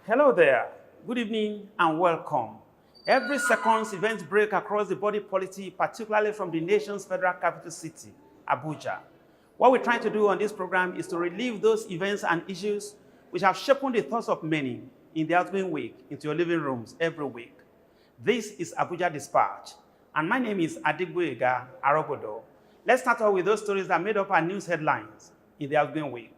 Hello there, good evening and welcome. Every second, events break across the body politic, particularly from the nation's federal capital city, Abuja. What we're trying to do on this program is to relive those events and issues which have shaped the thoughts of many in the outgoing week into your living rooms every week. This is Abuja Dispatch, and my name is Adigboyega Arogodo. Let's start off with those stories that made up our news headlines in the outgoing week.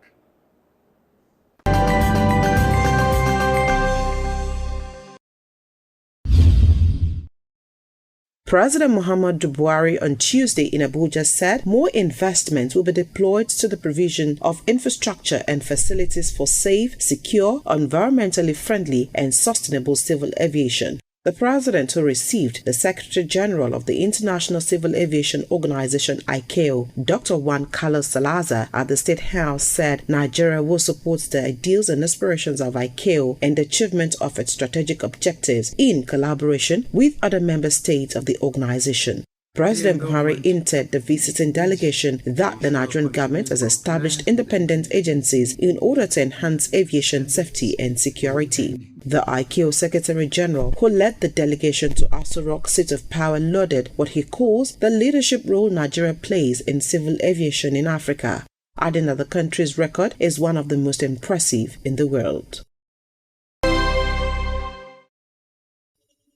President Muhammadu Buhari on Tuesday in Abuja said more investment will be deployed to the provision of infrastructure and facilities for safe, secure, environmentally friendly, and sustainable civil aviation. The president, who received the Secretary General of the International Civil Aviation Organization ICAO, Dr. Juan Carlos Salazar, at the State House, said Nigeria will support the ideals and aspirations of ICAO and the achievement of its strategic objectives in collaboration with other member states of the organization. President Buhari hinted the visiting delegation that the Nigerian government has established independent agencies in order to enhance aviation safety and security. The ICAO Secretary General, who led the delegation to Aso Rock, seat of power, lauded what he calls the leadership role Nigeria plays in civil aviation in Africa, adding that the country's record is one of the most impressive in the world.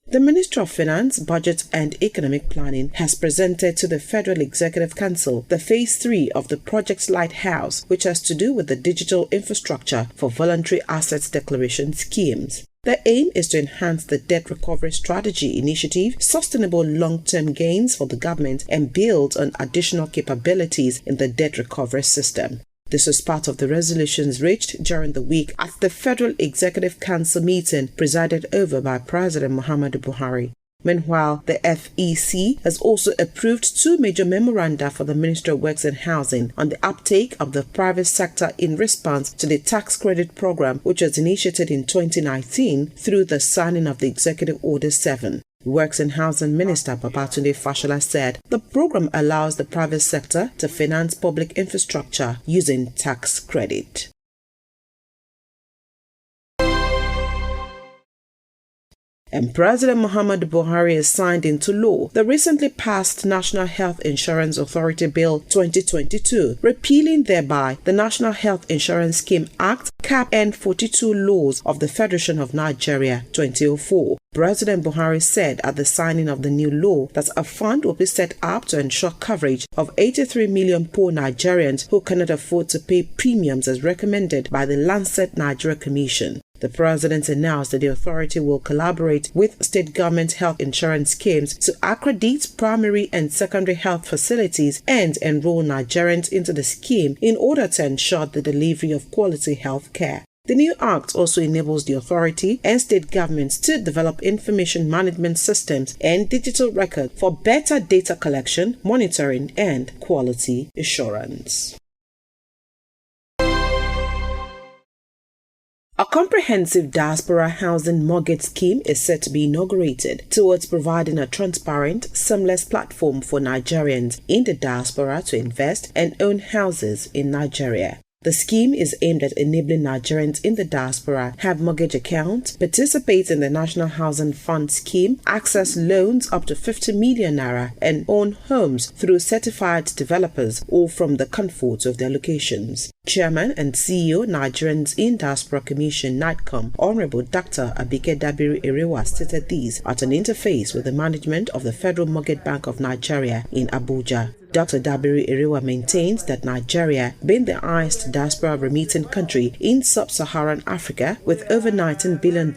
The Ministry of Finance, Budget and Economic Planning has presented to the Federal Executive Council the Phase 3 of the Project Lighthouse, which has to do with the digital infrastructure for voluntary assets declaration schemes. The aim is to enhance the debt recovery strategy initiative, sustainable long-term gains for the government, and build on additional capabilities in the debt recovery system. This was part of the resolutions reached during the week at the Federal Executive Council meeting presided over by President Muhammadu Buhari. Meanwhile, the FEC has also approved 2 major memoranda for the Ministry of Works and Housing on the uptake of the private sector in response to the tax credit program, which was initiated in 2019 through the signing of the Executive Order 7. Works and Housing Minister Babatunde Fashola said the program allows the private sector to finance public infrastructure using tax credit. And President Muhammadu Buhari has signed into law the recently passed National Health Insurance Authority Bill 2022, repealing thereby the National Health Insurance Scheme Act, Cap. and 42 laws of the Federation of Nigeria 2004. President Buhari said at the signing of the new law that a fund will be set up to ensure coverage of 83 million poor Nigerians who cannot afford to pay premiums as recommended by the Lancet Nigeria Commission. The president announced that the authority will collaborate with state government health insurance schemes to accredit primary and secondary health facilities and enroll Nigerians into the scheme in order to ensure the delivery of quality health care. The new act also enables the authority and state governments to develop information management systems and digital records for better data collection, monitoring, and quality assurance. A comprehensive diaspora housing mortgage scheme is set to be inaugurated towards providing a transparent, seamless platform for Nigerians in the diaspora to invest and own houses in Nigeria. The scheme is aimed at enabling Nigerians in the diaspora have mortgage accounts, participate in the National Housing Fund scheme, access loans up to 50 million naira, and own homes through certified developers or from the comfort of their locations. Chairman and CEO Nigerians in Diaspora Commission NIDCOM, Honorable Dr. Abuja Dispatch stated these at an interface with the management of the Federal Mortgage Bank of Nigeria in Abuja. Dr. Dispatch maintains that Nigeria, being the highest diaspora remitting country in sub-Saharan Africa with over $19 billion in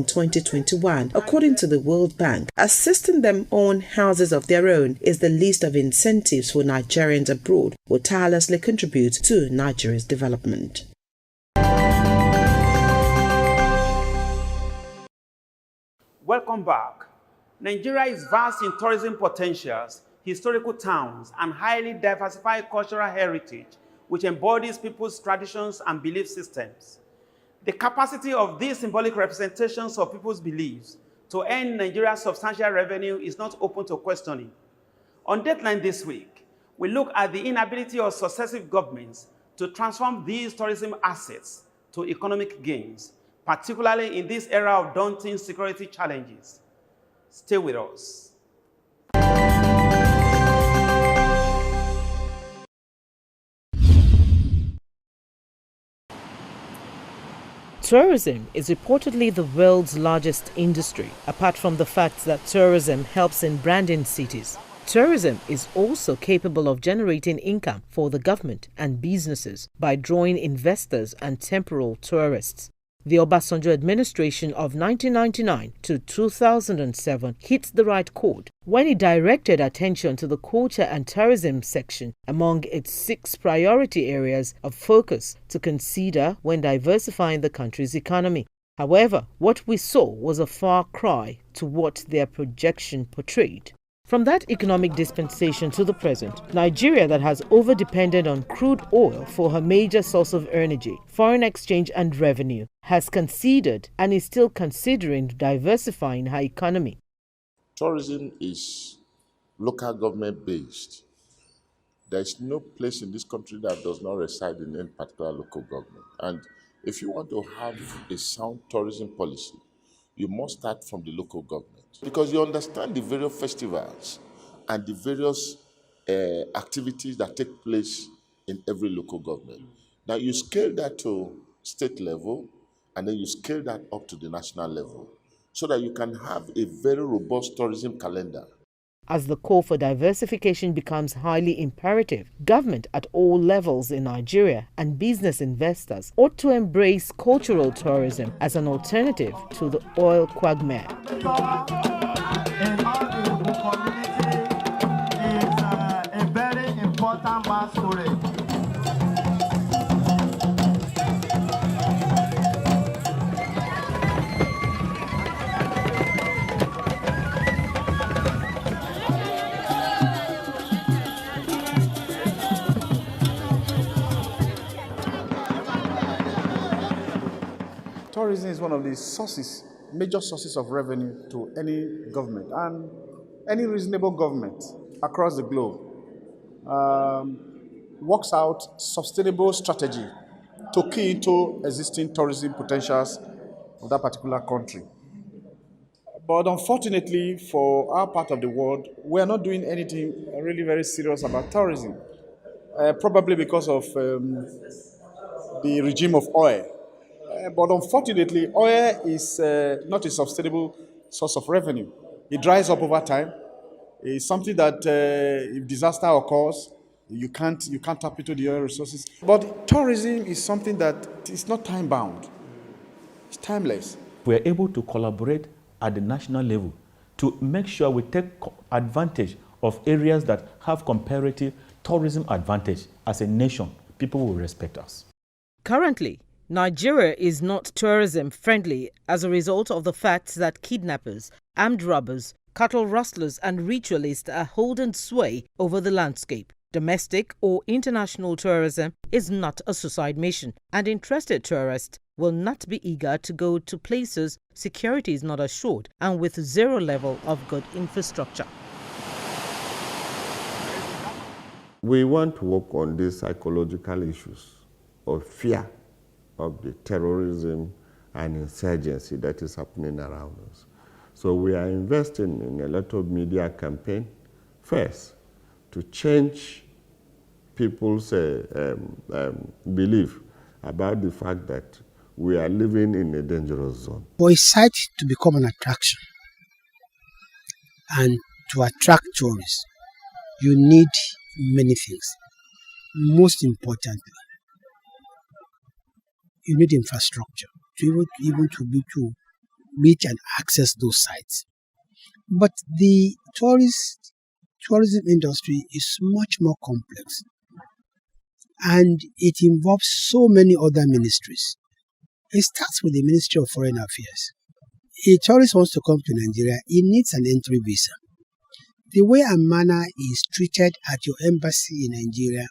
2021, according to the World Bank, assisting them own houses of their own is the list of incentives for Nigerians abroad who tirelessly contribute to Nigeria's development. Welcome back. Nigeria is vast in tourism potentials, historical towns, and highly diversified cultural heritage, which embodies people's traditions and belief systems. The capacity of these symbolic representations of people's beliefs to earn Nigeria's substantial revenue is not open to questioning. On Deadline this week, we look at the inability of successive governments to transform these tourism assets to economic gains, particularly in this era of daunting security challenges. Stay with us. Tourism is reportedly the world's largest industry, apart from the fact that tourism helps in branding cities. Tourism is also capable of generating income for the government and businesses by drawing investors and temporal tourists. The Obasanjo administration of 1999 to 2007 hit the right chord when it directed attention to the culture and tourism section among its 6 priority areas of focus to consider when diversifying the country's economy. However, what we saw was a far cry to what their projection portrayed. From that economic dispensation to the present, Nigeria, that has over-depended on crude oil for her major source of energy, foreign exchange and revenue, has considered and is still considering diversifying her economy. Tourism is local government based. There is no place in this country that does not reside in any particular local government. And if you want to have a sound tourism policy, you must start from the local government. Because you understand the various festivals and the various activities that take place in every local government. Now you scale that to state level, and then you scale that up to the national level, so that you can have a very robust tourism calendar. As the call for diversification becomes highly imperative, government at all levels in Nigeria and business investors ought to embrace cultural tourism as an alternative to the oil quagmire. In all the Igbo community is a very important masquerade. Tourism is one of the major sources of revenue to any government, and any reasonable government across the globe works out sustainable strategy to key into existing tourism potentials of that particular country. But unfortunately for our part of the world, we are not doing anything really very serious about tourism, probably because of the regime of oil. But unfortunately, oil is not a sustainable source of revenue. It dries up over time. It's something that if disaster occurs, you can't tap into the oil resources. But tourism is something that is not time-bound. It's timeless. We're able to collaborate at the national level to make sure we take advantage of areas that have comparative tourism advantage. As a nation, people will respect us. Currently, Nigeria is not tourism friendly as a result of the fact that kidnappers, armed robbers, cattle rustlers and ritualists are holding sway over the landscape. Domestic or international tourism is not a suicide mission, and interested tourists will not be eager to go to places security is not assured and with zero level of good infrastructure. We want to work on these psychological issues of fear of the terrorism and insurgency that is happening around us. So we are investing in a lot of media campaign, first, to change people's belief about the fact that we are living in a dangerous zone. For a site to become an attraction and to attract tourists, you need many things. Most importantly, you need infrastructure to be able to reach and access those sites. But the tourism industry is much more complex, and it involves so many other ministries. It starts with the Ministry of Foreign Affairs. A tourist wants to come to Nigeria, he needs an entry visa. The way and manner he is treated at your embassy in Nigeria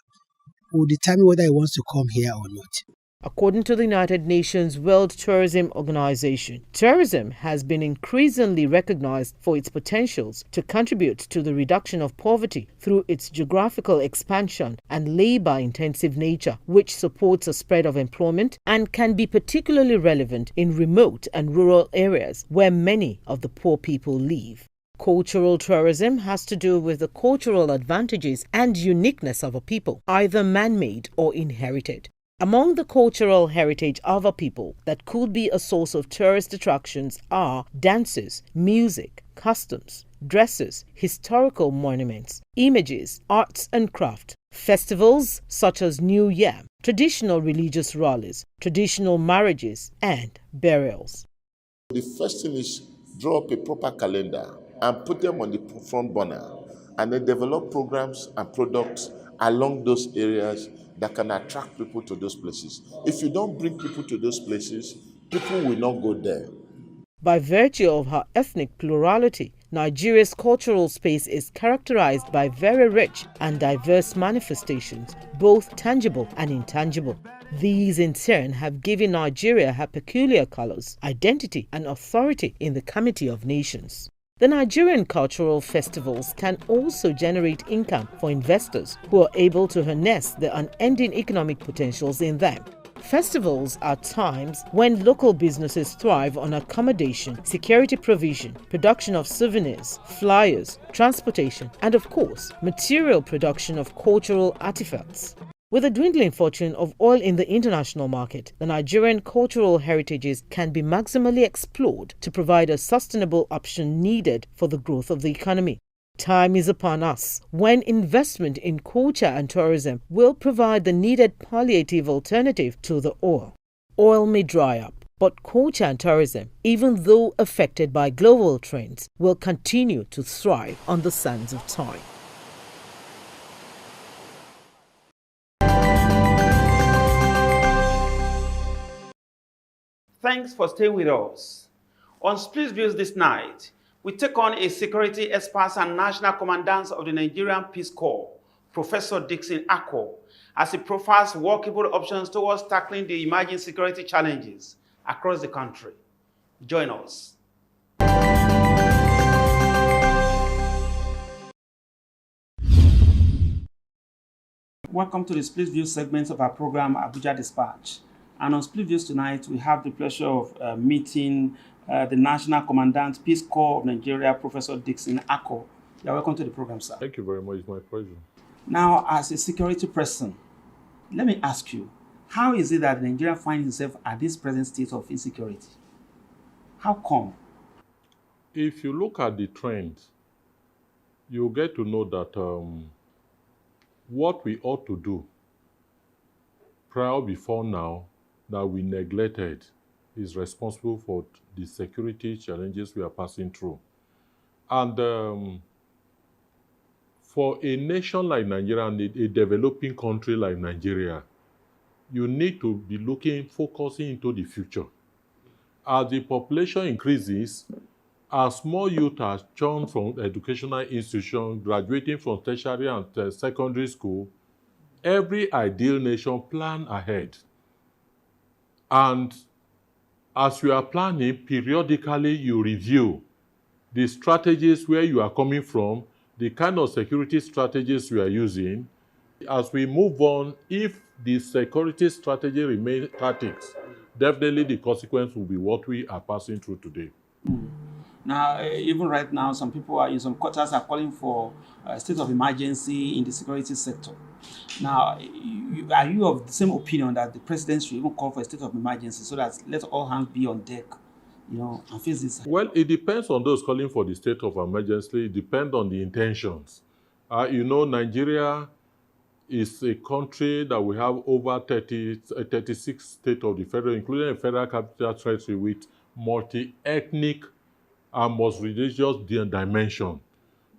will determine whether he wants to come here or not. According to the United Nations World Tourism Organization, tourism has been increasingly recognized for its potentials to contribute to the reduction of poverty through its geographical expansion and labor-intensive nature, which supports a spread of employment and can be particularly relevant in remote and rural areas where many of the poor people live. Cultural tourism has to do with the cultural advantages and uniqueness of a people, either man-made or inherited. Among the cultural heritage of a people that could be a source of tourist attractions are dances, music, customs, dresses, historical monuments, images, arts and craft, festivals such as New Year, traditional religious rallies, traditional marriages, and burials. The first thing is draw up a proper calendar and put them on the front burner, and then develop programs and products along those areas that can attract people to those places. If you don't bring people to those places, people will not go there. By virtue of her ethnic plurality, Nigeria's cultural space is characterized by very rich and diverse manifestations, both tangible and intangible. These in turn have given Nigeria her peculiar colors, identity, and authority in the Committee of Nations. The Nigerian cultural festivals can also generate income for investors who are able to harness the unending economic potentials in them. Festivals are times when local businesses thrive on accommodation, security provision, production of souvenirs, flyers, transportation, and of course, material production of cultural artifacts. With the dwindling fortune of oil in the international market, the Nigerian cultural heritages can be maximally explored to provide a sustainable option needed for the growth of the economy. Time is upon us when investment in culture and tourism will provide the needed palliative alternative to the oil. Oil may dry up, but culture and tourism, even though affected by global trends, will continue to thrive on the sands of time. Thanks for staying with us. On Split Views this night, we take on a security expert and national commandant of the Nigerian Peace Corps, Professor Dixon Akko, as he profiles workable options towards tackling the emerging security challenges across the country. Join us. Welcome to the Split Views segment of our program, Abuja Dispatch. And on Split Views tonight, we have the pleasure of meeting the National Commandant, Peace Corps of Nigeria, Professor Dixon Akko. You're welcome to the program, sir. Thank you very much. It's my pleasure. Now, as a security person, let me ask you, how is it that Nigeria finds itself at this present state of insecurity? How come? If you look at the trend, you'll get to know that what we ought to do prior before now that we neglected is responsible for the security challenges we are passing through. And for a nation like Nigeria and a developing country like Nigeria, you need to be focusing into the future. As the population increases, as more youth are churned from educational institutions, graduating from tertiary and secondary school, every ideal nation plan ahead. And as you are planning, periodically you review the strategies where you are coming from, the kind of security strategies you are using. As we move on, if the security strategy remains static, definitely the consequence will be what we are passing through today. Now, even right now, some people are in some quarters are calling for a state of emergency in the security sector. Now, are you of the same opinion that the president should even call for a state of emergency so that let all hands be on deck, and face this? Well, it depends on those calling for the state of emergency. It depends on the intentions. Nigeria is a country that we have over 36 states of the federal, including a federal capital territory with multi-ethnic and multi-religious dimension.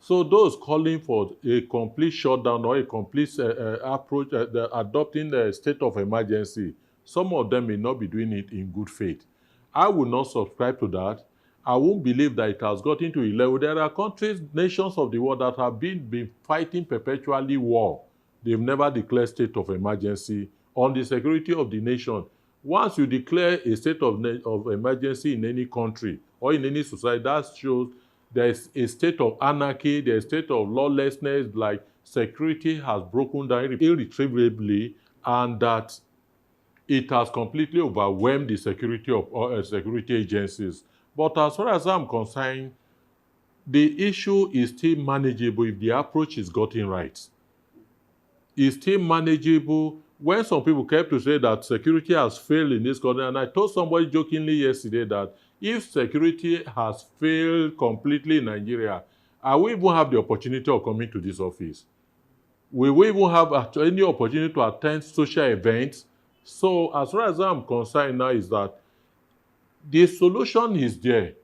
So those calling for a complete shutdown or a complete approach, adopting a state of emergency, some of them may not be doing it in good faith. I will not subscribe to that. I won't believe that it has gotten to a level. There are countries, nations of the world that have been fighting perpetually war. They've never declared state of emergency on the security of the nation. Once you declare a state of emergency in any country or in any society, that shows there is a state of anarchy, there is a state of lawlessness, like security has broken down irretrievably, and that it has completely overwhelmed the security of security agencies. But as far as I'm concerned, the issue is still manageable if the approach is gotten right. It's still manageable. When some people kept to say that security has failed in this country, and I told somebody jokingly yesterday that if security has failed completely in Nigeria, I will even have the opportunity of coming to this office. We will even have any opportunity to attend social events. So as far as I'm concerned now is that the solution is there.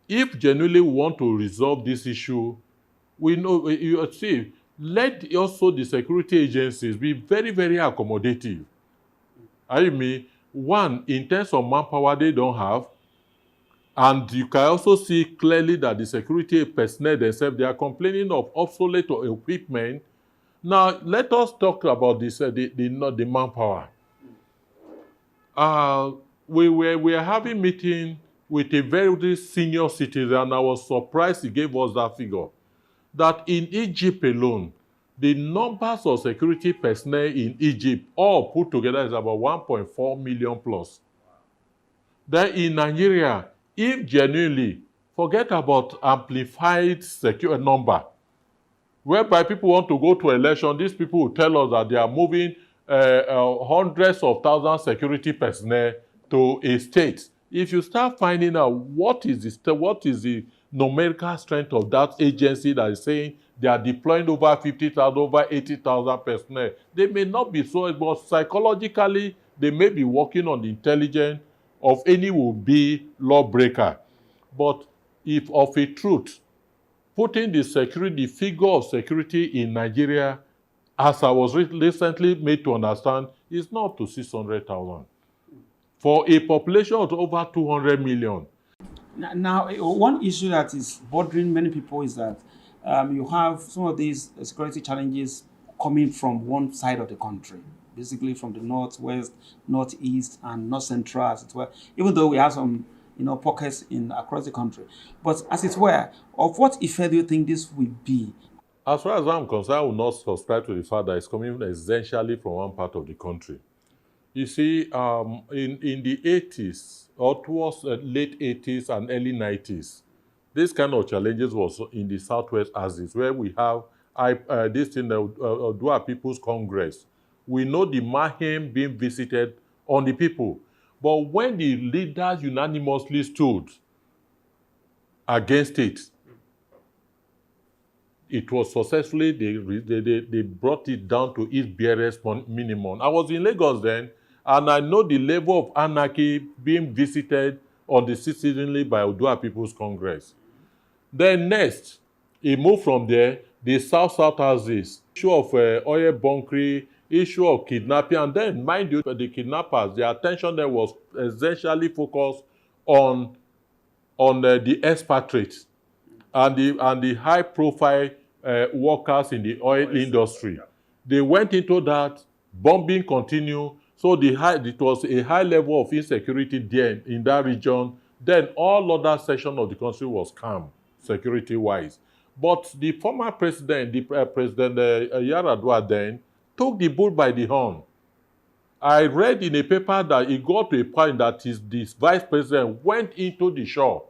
If genuinely we want to resolve this issue, we know, you see, let also the security agencies be very, very accommodative. I mean, one, in terms of manpower they don't have, and you can also see clearly that the security personnel themselves, they are complaining of obsolete equipment. Now, let us talk about this, the manpower. We were having meeting with a very senior citizen, and I was surprised he gave us that figure, that in Egypt alone, the numbers of security personnel in Egypt all put together is about 1.4 million plus. Then in Nigeria, if genuinely, forget about amplified secure number, whereby people want to go to election, these people will tell us that they are moving hundreds of thousands security personnel to a state. If you start finding out what is the numerical strength of that agency that is saying they are deploying over 50,000, over 80,000 personnel, they may not be so, but psychologically, they may be working on the intelligence of any will-be lawbreaker. But if of a truth, putting the figure of security in Nigeria, as I was recently made to understand, is not to 600,000. For a population of over 200 million. Now, one issue that is bothering many people is that you have some of these security challenges coming from one side of the country, basically from the northwest, northeast, and north central, as it were, even though we have some pockets across the country. But as it were, of what effect do you think this will be? As far as I'm concerned, I will not subscribe to the fact that it's coming essentially from one part of the country. You see, in the 80s, or towards late 80s and early 90s, this kind of challenges was in the southwest axis, where we have this thing, Odua People's Congress. We know the mayhem being visited on the people. But when the leaders unanimously stood against it, it was successfully, they brought it down to its barest minimum. I was in Lagos then, and I know the level of anarchy being visited on the citizenry by Odua People's Congress. Then next, it moved from there, the South axis, issue of oil bunkering, issue of kidnapping, and then, mind you, the kidnappers, their attention there was essentially focused on the expatriates and the high-profile workers in the oil industry. They went into that, bombing continued, so it was a high level of insecurity there in that region. Then all other sections of the country was calm, security-wise. But the former president, President Yaradua then, took the bull by the horn. I read in a paper that it got to a point that this vice president went into the shore,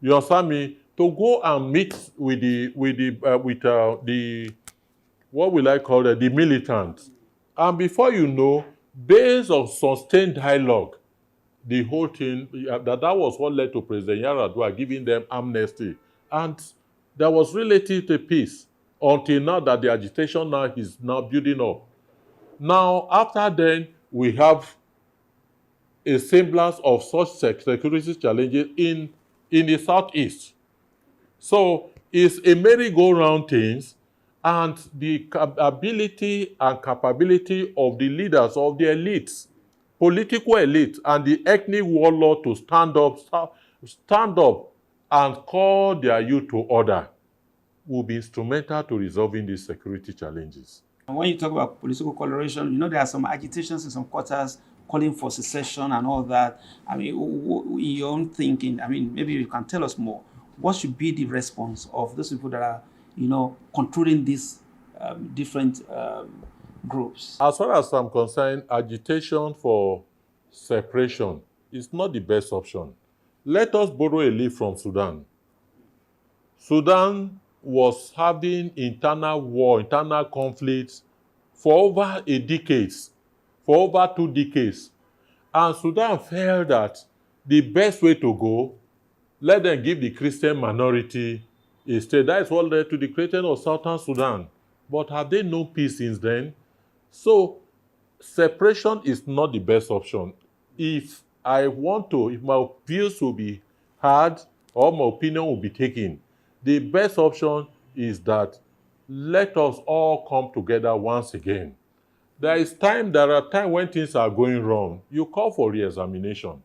you understand me, to go and meet with the what will I call it, the militants. And before you know, based on sustained dialogue, the whole thing, that was what led to President Yaradua giving them amnesty. And there was relative peace until now that the agitation now is now building up. Now, after then, we have a semblance of such security challenges in the southeast. So it's a merry-go-round things, and the ability and capability of the leaders, of the elites, political elite, and the ethnic warlord to stand up and call their youth to order will be instrumental to resolving these security challenges. And when you talk about political coloration, you know there are some agitations in some quarters calling for secession and all that. I mean, in your own thinking, I mean, maybe you can tell us more. What should be the response of those people that are, controlling these different groups? As far as I'm concerned, agitation for separation is not the best option. Let us borrow a leaf from Sudan. Sudan was having internal war, internal conflicts for over a decade, for over 2 decades. And Sudan felt that the best way to go, let them give the Christian minority a state. That is what led to the creation of Southern Sudan. But have they known peace since then? So separation is not the best option. If my views will be heard or my opinion will be taken, the best option is that let us all come together once again. There are times when things are going wrong. You call for re-examination.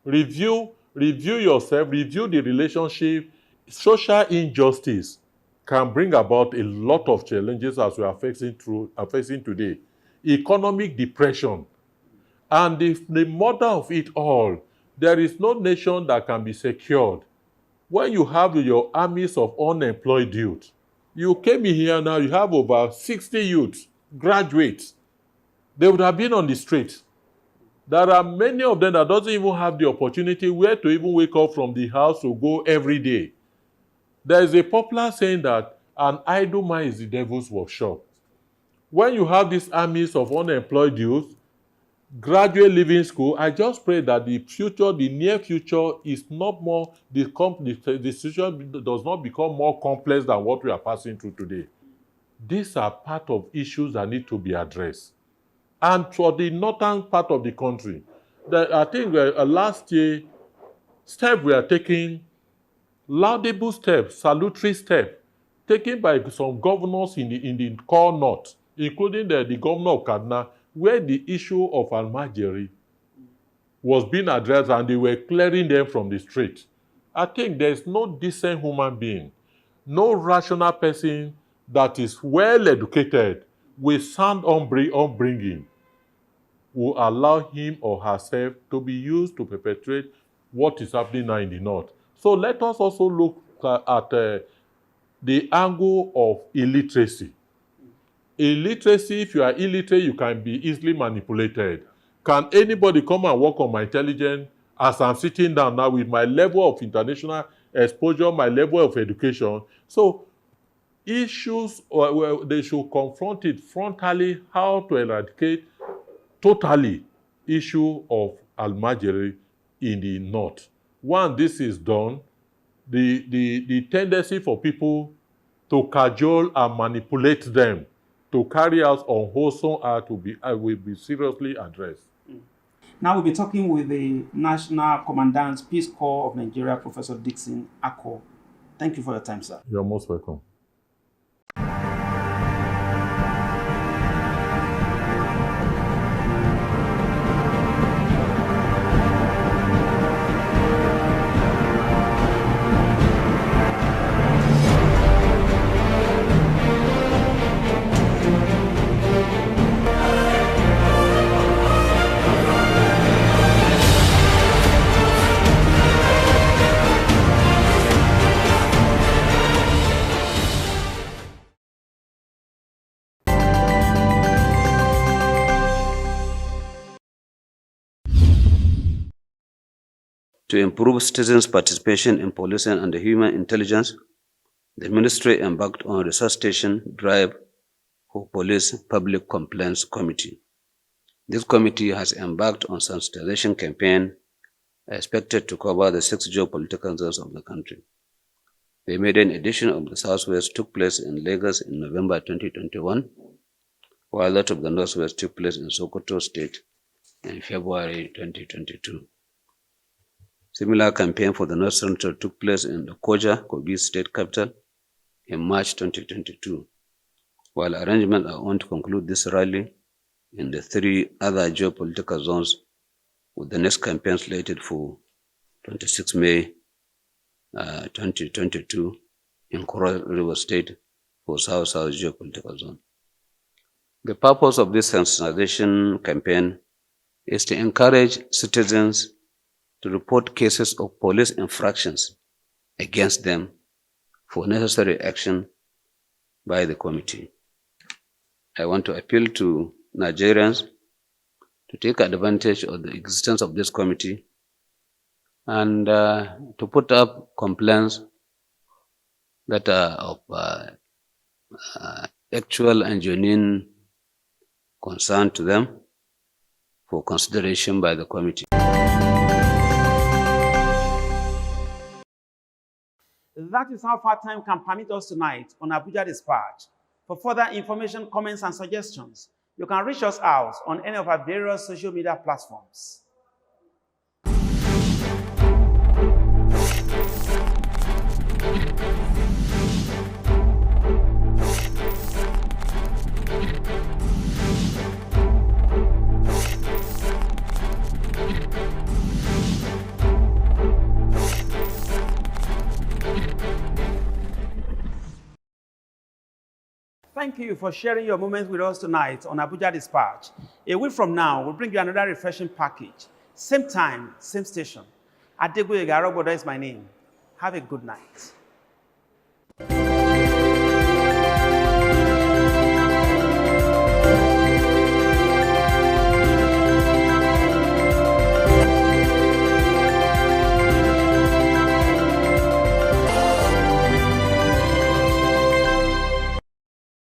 Review yourself, review the relationship. Social injustice can bring about a lot of challenges as we are facing today. Economic depression. And the mother of it all, there is no nation that can be secured when you have your armies of unemployed youth. You came in here now, you have over 60 youths, graduates. They would have been on the street. There are many of them that doesn't even have the opportunity where to even wake up from the house to go every day. There is a popular saying that an idle mind is the devil's workshop. When you have these armies of unemployed youth, graduate leaving school, I just pray that the near future is not more, the situation does not become more complex than what we are passing through today. These are part of issues that need to be addressed. And for the northern part of the country, I think last year, steps we are taking, laudable steps, salutary steps, taken by some governors in the core north, including the governor of Kaduna, where the issue of Almajiri was being addressed and they were clearing them from the street. I think there's no decent human being, no rational person that is well educated with sound upbringing will allow him or herself to be used to perpetrate what is happening now in the north. So let us also look at the angle of illiteracy. Illiteracy, if you are illiterate, you can be easily manipulated. Can anybody come and work on my intelligence as I'm sitting down now with my level of international exposure, my level of education? So issues, they should confront it frontally, how to eradicate totally issue of Almajiri in the north. Once this is done, the tendency for people to cajole and manipulate them to carry out unwholesome act will be seriously addressed. Now we'll be talking with the National Commandant, Peace Corps of Nigeria, Professor Dixon Ako. Thank you for your time, sir. You're most welcome. To improve citizens' participation in policing and human intelligence, the ministry embarked on a resuscitation drive for Police Public Complaints Committee. This committee has embarked on sensitization campaign expected to cover the 6 geopolitical zones of the country. The maiden edition of the Southwest took place in Lagos in November 2021, while that of the Northwest took place in Sokoto State in February 2022. Similar campaign for the North Central took place in the Kogi State Capital in March 2022, while arrangements are on to conclude this rally in the 3 other geopolitical zones, with the next campaign slated for 26 May 2022 in Cross River State for South-South geopolitical zone. The purpose of this sensitization campaign is to encourage citizens to report cases of police infractions against them for necessary action by the committee. I want to appeal to Nigerians to take advantage of the existence of this committee and to put up complaints that are of actual and genuine concern to them for consideration by the committee. That is how far time can permit us tonight on Abuja Dispatch. For further information, comments, and suggestions, you can reach us out on any of our various social media platforms. Thank you for sharing your moments with us tonight on Abuja Dispatch. A week from now, we'll bring you another refreshing package. Same time, same station. Adegboyega Arogbodo is my name. Have a good night.